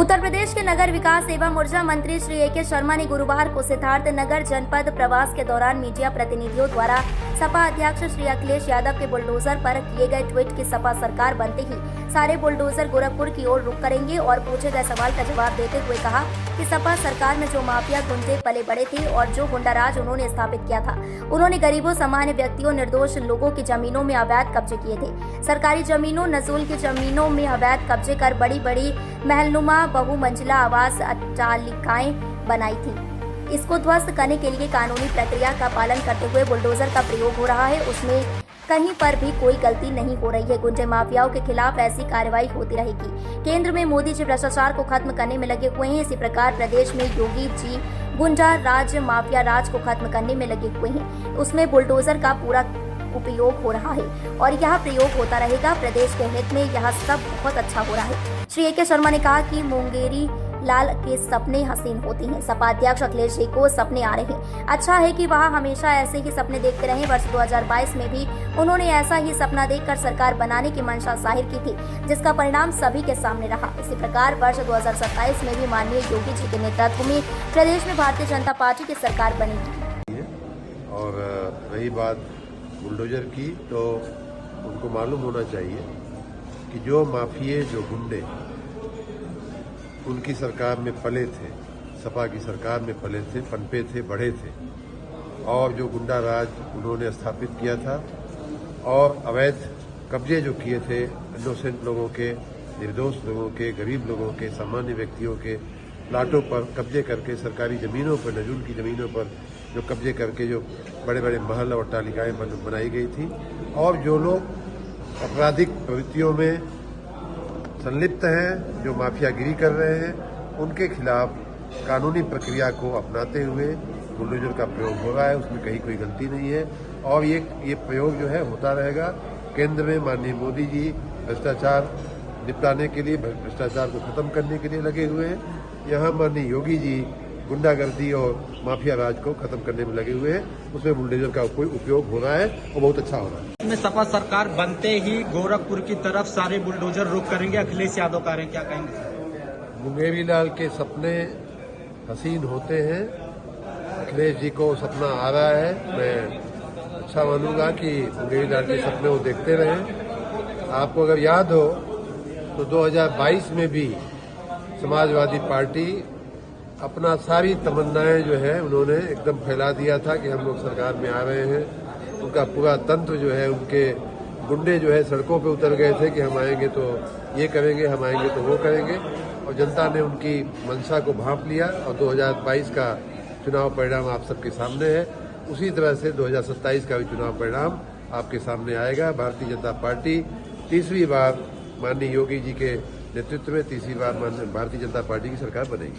उत्तर प्रदेश के नगर विकास एवं ऊर्जा मंत्री श्री ए.के. शर्मा ने गुरुवार को सिद्धार्थ नगर जनपद प्रवास के दौरान मीडिया प्रतिनिधियों द्वारा सपा अध्यक्ष श्री अखिलेश यादव के बुलडोजर पर किए गए ट्वीट की सपा सरकार बनते ही सारे बुलडोजर गोरखपुर की ओर रुख करेंगे और पूछे गए सवाल का जवाब देते हुए कहा कि सपा सरकार में जो माफिया गुंडे पले बड़े थे और जो गुंडाराज उन्होंने स्थापित किया था, उन्होंने गरीबों, सामान्य व्यक्तियों, निर्दोष लोगों की जमीनों में अवैध कब्जे किए थे। सरकारी जमीनों, नजूल की जमीनों में अवैध कब्जे कर बड़ी बड़ी महलनुमा बहुमंजिला आवास अट्टालिकाएं बनाई थी। इसको ध्वस्त करने के लिए कानूनी प्रक्रिया का पालन करते हुए बुलडोजर का प्रयोग हो रहा है, उसमें कहीं पर भी कोई गलती नहीं हो रही है। गुंडे माफियाओं के खिलाफ ऐसी कार्रवाई होती रहेगी। केंद्र में मोदी जी भ्रष्टाचार को खत्म करने में लगे हुए हैं, इसी प्रकार प्रदेश में योगी जी गुंडा राज, माफिया राज को खत्म करने में लगे हुए हैं। उसमें बुलडोजर का पूरा उपयोग हो रहा है और यह प्रयोग होता रहेगा। प्रदेश के हित में यह सब बहुत अच्छा हो रहा है। श्री ए.के. शर्मा ने कहा कि मुंगेरी लाल के सपने हसीन होते हैं। सपा अध्यक्ष अखिलेश जी को सपने आ रहे हैं। अच्छा है कि वह हमेशा ऐसे ही सपने देखते रहे। वर्ष 2022 में भी उन्होंने ऐसा ही सपना देखकर सरकार बनाने की मंशा जाहिर की थी, जिसका परिणाम सभी के सामने रहा। इसी प्रकार वर्ष 2027 में भी माननीय योगी जी के नेतृत्व में प्रदेश में भारतीय जनता पार्टी की सरकार बनेगी। और रही बात बुलडोजर की, तो उनको मालूम होना चाहिए कि जो माफिये, जो गुंडे उनकी सरकार में पले थे, सपा की सरकार में पले थे, पनपे थे, बढ़े थे, और जो गुंडा राज उन्होंने स्थापित किया था और अवैध कब्जे जो किए थे इनोसेंट लोगों के, निर्दोष लोगों के, गरीब लोगों के, सामान्य व्यक्तियों के प्लाटों पर कब्जे करके, सरकारी जमीनों पर, नजूल की जमीनों पर जो कब्जे करके जो बड़े बड़े महल और अट्टालिकाएं बनाई गई थी, और जो लोग आपराधिक प्रवृत्तियों में संलिप्त हैं, जो माफियागिरी कर रहे हैं, उनके खिलाफ कानूनी प्रक्रिया को अपनाते हुए बुलडोजर का प्रयोग हो रहा है। उसमें कहीं कोई गलती नहीं है और ये प्रयोग जो है होता रहेगा। केंद्र में माननीय मोदी जी भ्रष्टाचार निपटाने के लिए, भ्रष्टाचार को खत्म करने के लिए लगे हुए हैं। यहाँ माननीय योगी जी गुंडागर्दी और माफिया राज को खत्म करने में लगे हुए हैं। उसमें बुलडोजर का कोई उपयोग हो रहा है और बहुत अच्छा हो रहा है। में सपा सरकार बनते ही गोरखपुर की तरफ सारे बुलडोजर रुख करेंगे। अखिलेश यादव कह रहे हैं, क्या कहेंगे? मुंगेरी लाल के सपने हसीन होते हैं। अखिलेश जी को सपना आ रहा है। मैं अच्छा मानूंगा कि मुंगेरी लाल के सपने वो देखते रहें। आपको अगर याद हो तो 2022 में भी समाजवादी पार्टी अपना सारी तमन्नाएं जो है उन्होंने एकदम फैला दिया था कि हम लोग सरकार में आ रहे हैं। उनका पूरा तंत्र जो है, उनके गुंडे जो है सड़कों पे उतर गए थे कि हम आएंगे तो ये करेंगे, हम आएंगे तो वो करेंगे, और जनता ने उनकी मंशा को भांप लिया और 2022 का चुनाव परिणाम आप सबके सामने है। उसी तरह से 2027 का भी चुनाव परिणाम आपके सामने आएगा। भारतीय जनता पार्टी तीसरी बार माननीय योगी जी के नेतृत्व में, तीसरी बार भारतीय जनता पार्टी की सरकार बनेगी।